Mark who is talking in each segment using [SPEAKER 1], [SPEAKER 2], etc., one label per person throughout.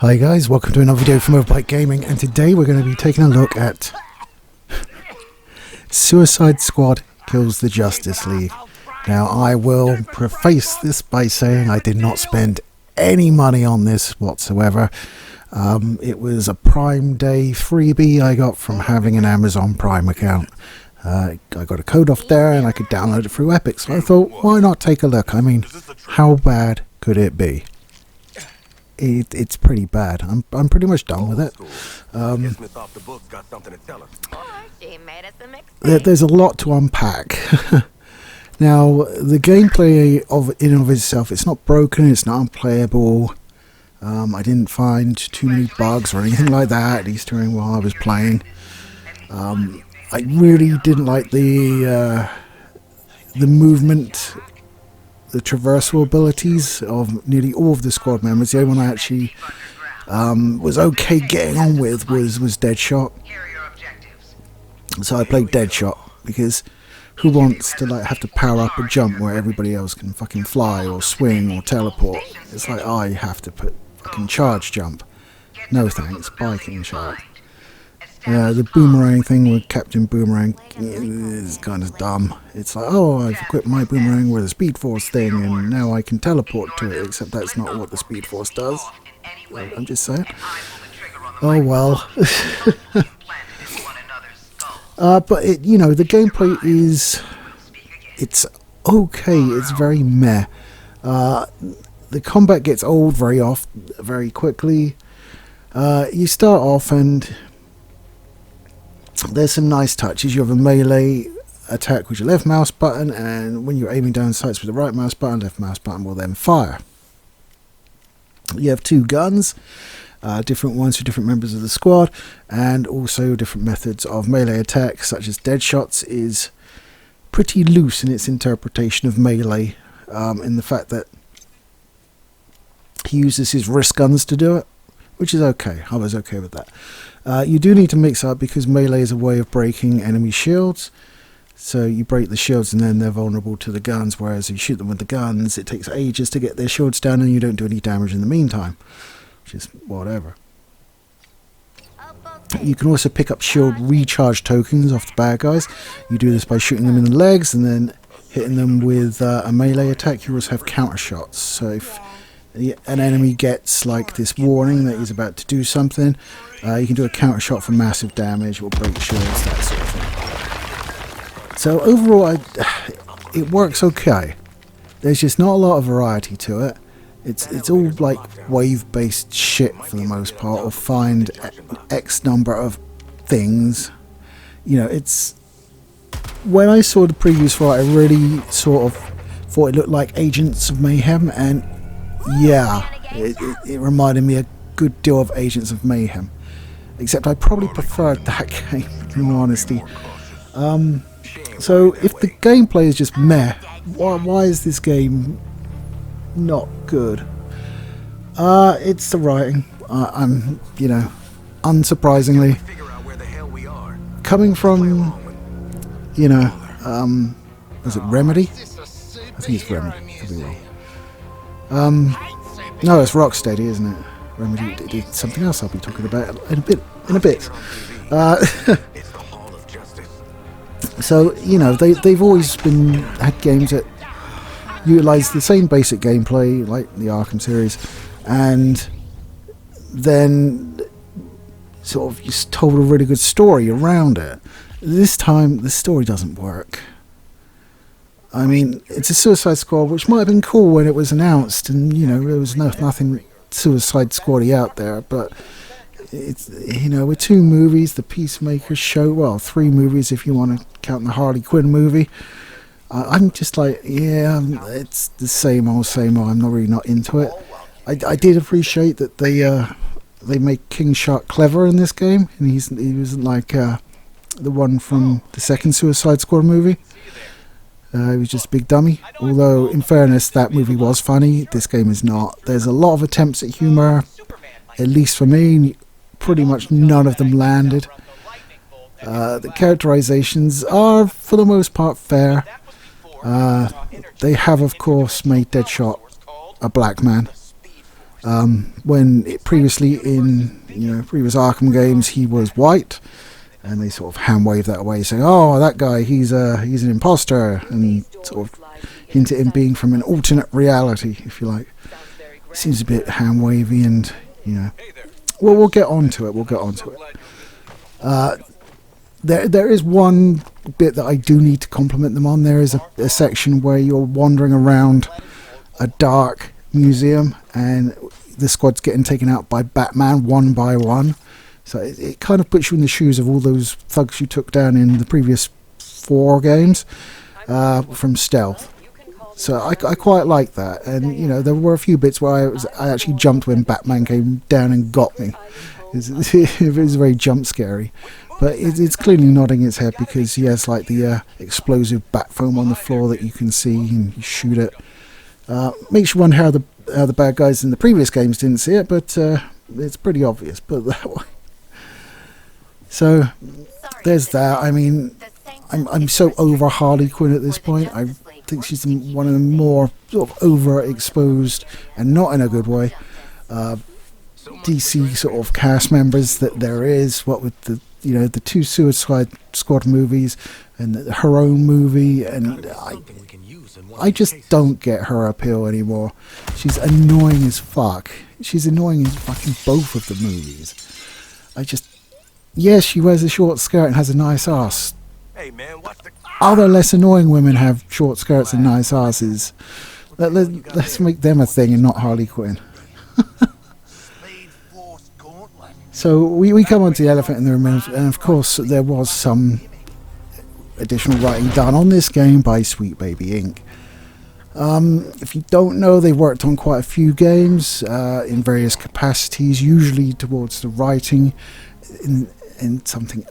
[SPEAKER 1] Hi guys, welcome to another video from Overbite Gaming, and today we're going to be taking a look at Suicide Squad Kills the Justice League. Now I will preface this by saying I did not spend any money on this whatsoever. It was a Prime Day freebie I got from having an Amazon Prime account. I got a code off there and I could download it through Epic, so I thought, why not take a look? I mean, how bad could it be? It's pretty bad. I'm pretty much done with it. There's a lot to unpack. Now, the gameplay in and of itself, it's not broken, it's not unplayable. I didn't find too many bugs or anything like that, at least during while I was playing. I really didn't like the movement, the traversal abilities of nearly all of the squad members. The only one I actually was okay getting on with was Deadshot. So I played Deadshot because who wants to have to power up a jump where everybody else can fucking fly or swing or teleport? It's like I have to put fucking charge jump. No thanks, biking charge. The boomerang thing with Captain Boomerang is kind of dumb. It's like, oh, I've equipped my boomerang with a Speed Force thing and now I can teleport to it, except that's not what the Speed Force does. I'm just saying. Oh well. But the gameplay it's okay. It's very meh. The combat gets old very quickly. You start off and there's some nice touches. You have a melee attack with your left mouse button, and when you're aiming down sights with the right mouse button, left mouse button will then fire. You have two guns, different ones for different members of the squad, and also different methods of melee attack, such as Deadshot's is pretty loose in its interpretation of melee, in the fact that he uses his wrist guns to do it, which is okay. I was okay with that. You do need to mix up because melee is a way of breaking enemy shields. So you break the shields and then they're vulnerable to the guns, whereas if you shoot them with the guns, it takes ages to get their shields down and you don't do any damage in the meantime. Which is whatever. You can also pick up shield recharge tokens off the bad guys. You do this by shooting them in the legs and then hitting them with a melee attack. You also have counter shots. So if an enemy gets like this warning that he's about to do something, you can do a counter shot for massive damage or break shields, that sort of thing. So overall, it works okay. There's just not a lot of variety to it. It's all like wave-based shit for the most part, or find X number of things. It's when I saw the previews for it, I really sort of thought it looked like Agents of Mayhem, and yeah, it reminded me a good deal of Agents of Mayhem, except I probably preferred that game in all honesty. So if the gameplay is just meh, why is this game not good? It's the writing. I'm unsurprisingly, coming from was it Remedy? I think it's Remedy, could be wrong. No, it's Rocksteady, isn't it? Remedy did something else I'll be talking about in a bit. So they've always had games that utilize the same basic gameplay, like the Arkham series, and then sort of just told a really good story around it. This time, the story doesn't work. I mean, it's a Suicide Squad, which might have been cool when it was announced, and there was nothing Suicide Squad-y out there, but it's with two movies, the Peacemaker show, well, three movies if you want to count the Harley Quinn movie. I'm just like, yeah, it's the same old. I'm not into it. I did appreciate that they make King Shark clever in this game, and he wasn't like the one from the second Suicide Squad movie. He was just a big dummy. Although, in fairness, that movie was funny. This game is not. There's a lot of attempts at humour, at least for me. Pretty much none of them landed. The characterizations are, for the most part, fair. They have, of course, made Deadshot a black man. When previously in previous Arkham games he was white, and they sort of hand wave that away, saying, "Oh, that guy, he's an imposter," and sort of hint at him being from an alternate reality, if you like. Seems a bit hand wavy, and well, we'll get onto it. There is one bit that I do need to compliment them on. There is a section where you're wandering around a dark museum, and the squad's getting taken out by Batman one by one. So it kind of puts you in the shoes of all those thugs you took down in the previous 4 games from stealth. So I quite like that. And, there were a few bits where I actually jumped when Batman came down and got me. It was very jump scary. But it's clearly nodding its head because he has like the explosive bat foam on the floor that you can see, and you shoot it. Makes you wonder how the bad guys in the previous games didn't see it, but it's pretty obvious, put it that way. So there's that. I mean, I'm so over Harley Quinn at this point. I think she's one of the more sort of overexposed, and not in a good way, DC sort of cast members that there is. What with the 2 Suicide Squad movies and her own movie, and I just don't get her appeal anymore. She's annoying as fuck. She's annoying in fucking both of the movies. Yes, she wears a short skirt and has a nice ass.
[SPEAKER 2] Hey man, what the...
[SPEAKER 1] Other less annoying women have short skirts and nice asses. Let's make them a thing and not Harley Quinn. So we come on to the elephant in the room, and of course there was some additional writing done on this game by Sweet Baby Inc. If you don't know, they worked on quite a few games in various capacities, usually towards the writing in something.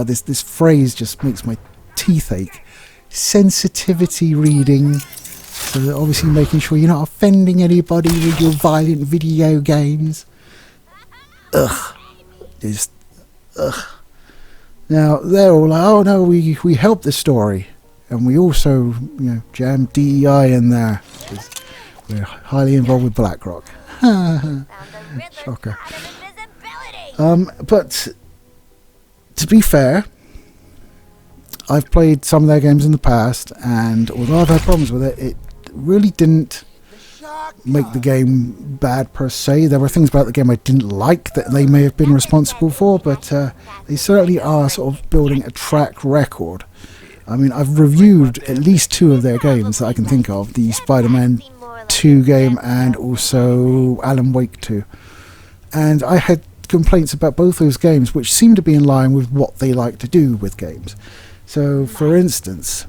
[SPEAKER 1] This phrase just makes my teeth ache. Sensitivity reading. So they're obviously making sure you're not offending anybody with your violent video games. Ugh. Now they're all like, oh no, we help the story, and we also jam DEI in there. We're highly involved with BlackRock. Shocker. But to be fair, I've played some of their games in the past, and although I've had problems with it, it really didn't make the game bad per se. There were things about the game I didn't like that they may have been responsible for, but they certainly are sort of building a track record. I mean, I've reviewed at least 2 of their games that I can think of, the Spider-Man 2 game and also Alan Wake 2. And I had complaints about both those games, which seem to be in line with what they like to do with games. So, for instance,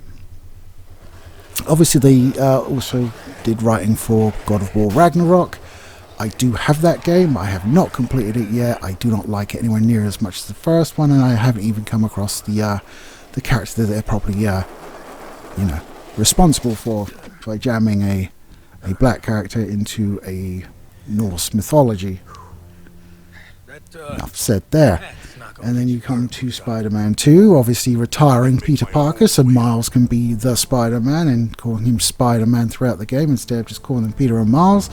[SPEAKER 1] obviously they also did writing for God of War Ragnarok. I do have that game. I have not completed it yet. I do not like it anywhere near as much as the first one, and I haven't even come across the character that they're probably responsible for by jamming a black character into a Norse mythology. Enough said there. And then you come to Spider-Man 2, obviously retiring Peter Parker so Miles can be the Spider-Man, and calling him Spider-Man throughout the game instead of just calling him Peter and Miles,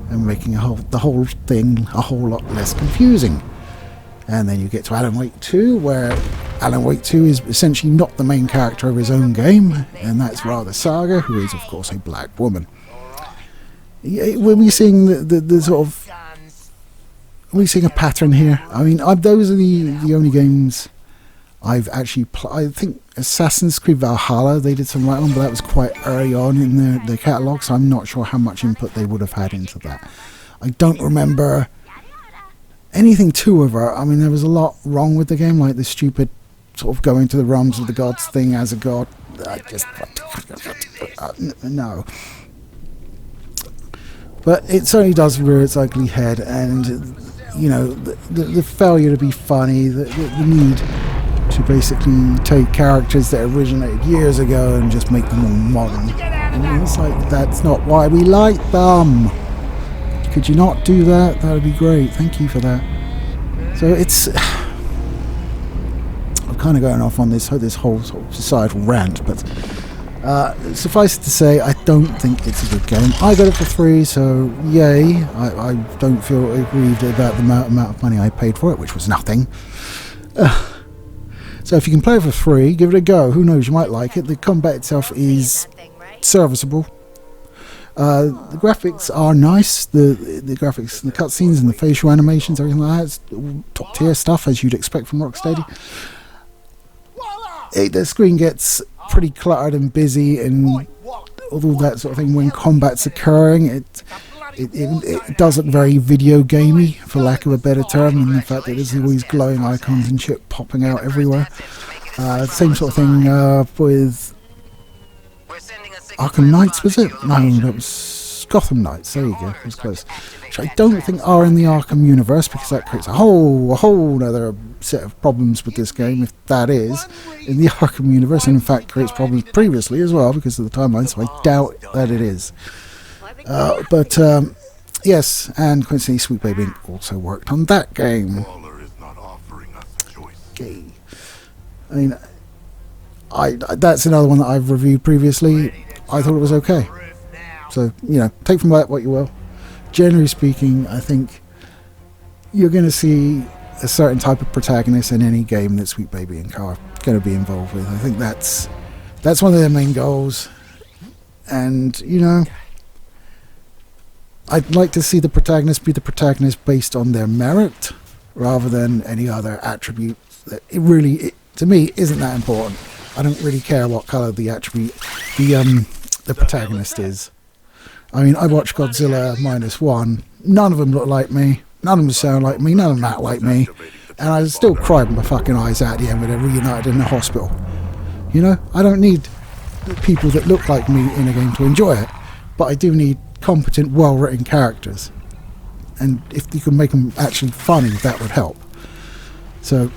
[SPEAKER 1] and making the whole thing a whole lot less confusing. And then you get to Alan Wake 2, where Alan Wake 2 is essentially not the main character of his own game, and that's Radha Saga, who is of course a black woman. When we're seeing the sort of... We're seeing a pattern here. I mean, those are the only games I've actually I think Assassin's Creed Valhalla, they did some right on, but that was quite early on in their catalogue, so I'm not sure how much input they would have had into that. I don't remember anything too overt. I mean, there was a lot wrong with the game, like the stupid sort of going to the realms of the gods thing as a god. No. But it certainly does rear its ugly head, and the failure to be funny, the need to basically take characters that originated years ago and just make them all modern. And it's like, that's not why we like them. Could you not do that? That would be great. Thank you for that. So it's... I'm kind of going off on this whole sort of societal rant, but Suffice it to say, I don't think it's a good game. I got it for free, so yay. I don't feel aggrieved about the amount of money I paid for it, which was nothing. So if you can play it for free, give it a go. Who knows, you might like it. The combat itself is serviceable. The graphics are nice. The graphics, the cutscenes and the facial animations, everything like that, it's top tier stuff as you'd expect from Rocksteady. The screen gets pretty cluttered and busy and all that sort of thing when combat's occurring. It does look very video gamey, for lack of a better term, and the fact that there's always glowing icons and shit popping out everywhere. Same sort of thing with Arkham Knights, was it? No, that was Gotham Knights. There you go, it was close. Which I don't think are in the Arkham universe, because that creates a whole other set of problems with this game, if that is in the Arkham universe, and in fact creates problems previously as well because of the timeline, so I doubt that it is. But yes, and coincidentally Sweet Baby Inc. also worked on that game. Okay. I mean, that's another one that I've reviewed previously. I thought it was okay. So, you know, take from that what you will. Generally speaking, I think you're going to see a certain type of protagonist in any game that Sweet Baby Inc. are going to be involved with. I think that's one of their main goals. And, you know, I'd like to see the protagonist be the protagonist based on their merit rather than any other attribute. It really, to me, isn't that important. I don't really care what colour the attribute, the protagonist is. I mean, I watched Godzilla -1. None of them look like me. None of them sound like me. None of them act like me. And I still cried my fucking eyes out at the end when they're reunited in the hospital. You know, I don't need people that look like me in a game to enjoy it. But I do need competent, well-written characters. And if you can make them actually funny, that would help. So,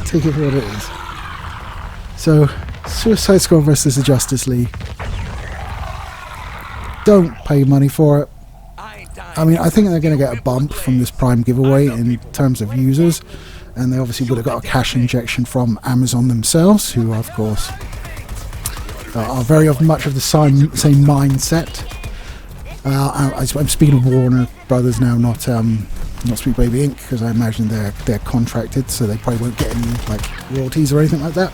[SPEAKER 1] take it for what it is. So, Suicide Squad versus the Justice League. Don't pay money for it. I mean, I think they're going to get a bump from this Prime giveaway in terms of users, and they obviously would have got a cash injection from Amazon themselves, who of course are very much of the same mindset. I'm speaking of Warner Brothers now, not Sweet Baby Inc., because I imagine they're contracted, so they probably won't get any like royalties or anything like that.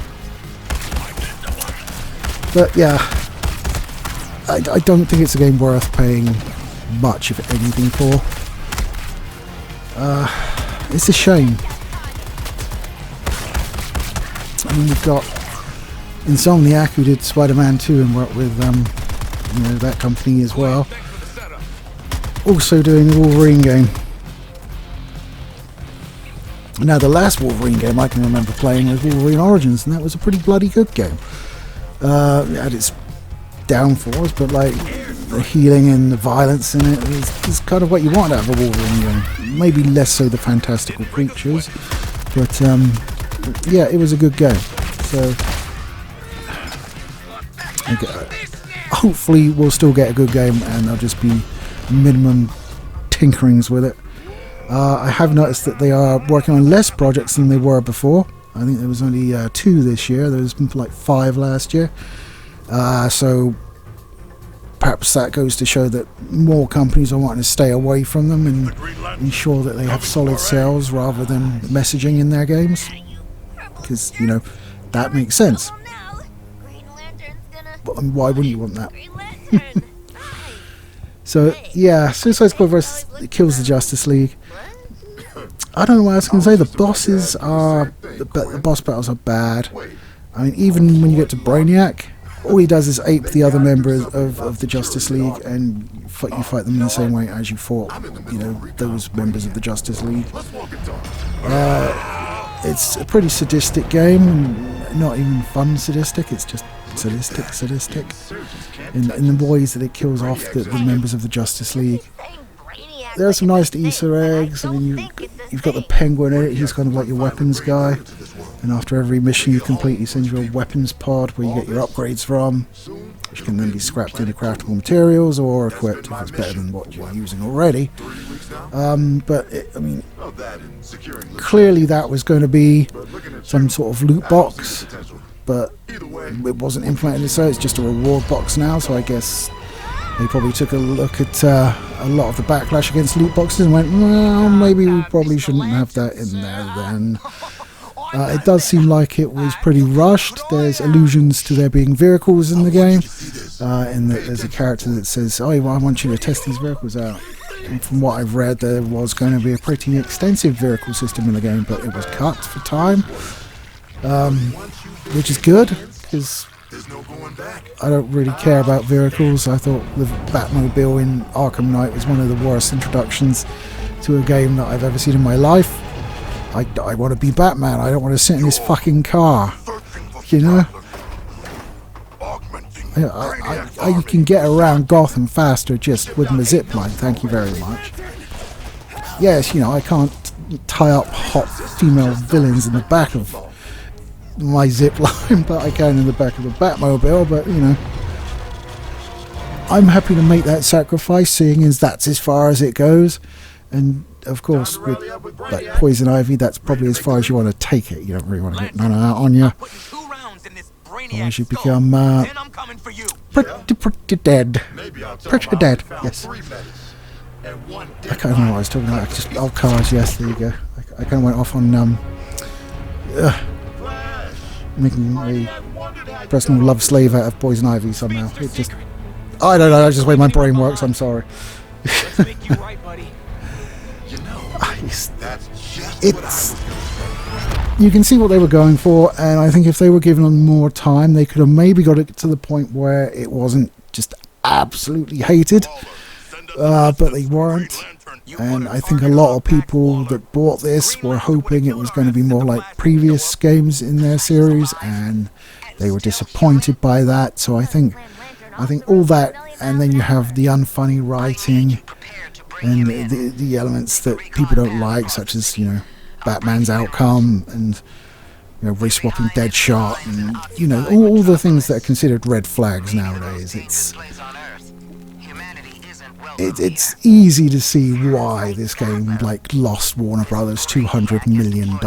[SPEAKER 1] But yeah, I don't think it's a game worth paying much, if anything, for. It's a shame. I mean, you've got Insomniac, who did Spider-Man 2 and worked with you know, that company as well, also doing the Wolverine game. Now, the last Wolverine game I can remember playing was Wolverine Origins, and that was a pretty bloody good game. It had its downfalls, but like the healing and the violence in it is kind of what you want out of a Wolverine game. Maybe less so the fantastical creatures, but yeah, it was a good game. So hopefully we'll still get a good game, and there'll just be minimum tinkerings with it. I have noticed that they are working on less projects than they were before. I think there was only 2 this year. There was like 5 last year. So perhaps that goes to show that more companies are wanting to stay away from them and ensure that they have solid sales rather than messaging in their games. Because, you know, that makes sense. But why wouldn't you want that? So, yeah, Suicide Squad vs. Kills the Justice League. I don't know what else I can say. The bosses are... The boss battles are bad. I mean, even when you get to Brainiac, all he does is ape the other members of the Justice League, and you fight them in the same way as you fought, you know, those members of the Justice League. It's a pretty sadistic game, not even fun sadistic, it's just sadistic in the ways that it kills off the members of the Justice League. There are some nice Easter eggs. I mean, you've got the Penguin in it, he's kind of like your weapons guy, and after every mission you complete, he sends you a weapons pod where you get your upgrades from, which can then be scrapped into craftable materials or equipped if it's better than what you're using already. But I mean, clearly that was going to be some sort of loot box, but it wasn't implemented, so it's just a reward box now. So I guess they probably took a look at a lot of the backlash against loot boxes and went, well, maybe we probably shouldn't have that in there then. It does seem like it was pretty rushed. There's allusions to there being vehicles in the game, and there's a character that says, oh, well, I want you to test these vehicles out. And from what I've read, there was going to be a pretty extensive vehicle system in the game, but it was cut for time, which is good, because I don't really care about vehicles. I thought the Batmobile in Arkham Knight was one of the worst introductions to a game that I've ever seen in my life. I want to be Batman. I don't want to sit in this fucking car, you know? I can get around Gotham faster just with my zip line, thank you very much. Yes, you know, I can't tie up hot female villains in the back of my zip line, but I can in the back of the Batmobile. But, you know, I'm happy to make that sacrifice, seeing as that's as far as it goes. And of course, with like Poison Ivy, that's probably as far as you want to take it. You don't really want to get none of that on you. Otherwise you become pretty dead. Pretty dead, yes. I can't remember what I was talking about. Just old cars, yes, there you go. I kind of went off on making a personal love slave out of Poison Ivy somehow. It just, I don't know, that's just the way my brain works, I'm sorry. It's you can see what they were going for, and I think if they were given them more time, they could have maybe got it to the point where it wasn't just absolutely hated, but they weren't. And I think a lot of people that bought this were hoping it was going to be more like previous games in their series, and they were disappointed by that. So I think all that, and then you have the unfunny writing and the elements that people don't like, such as, you know, Batman's outcome and, you know, re-swapping Deadshot, and, you know, all the things that are considered red flags nowadays. It's easy to see why this game like lost Warner Brothers $200 million.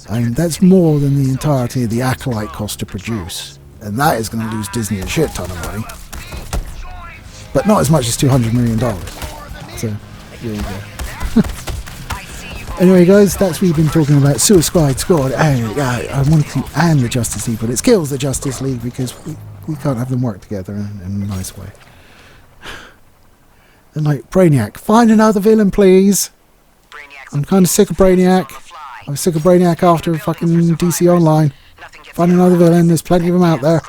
[SPEAKER 1] I mean, that's more than the entirety of the Acolyte cost to produce, and that is going to lose Disney a shit ton of money, but not as much as $200 million. So there you go. Anyway, guys, that's what we've been talking about. Suicide Squad, and I wanted to and the Justice League, but it kills the Justice League because we can't have them work together in a nice way. And like, Brainiac, find another villain, please. I'm kind of sick of Brainiac. I was sick of Brainiac after fucking DC Online. Find another villain, there's plenty of them out there.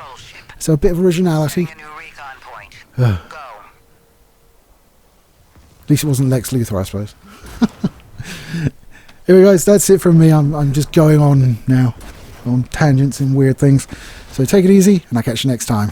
[SPEAKER 1] So a bit of originality. At least it wasn't Lex Luthor, I suppose. Anyway, guys, that's it from me. I'm just going on now, on tangents and weird things. So take it easy, and I'll catch you next time.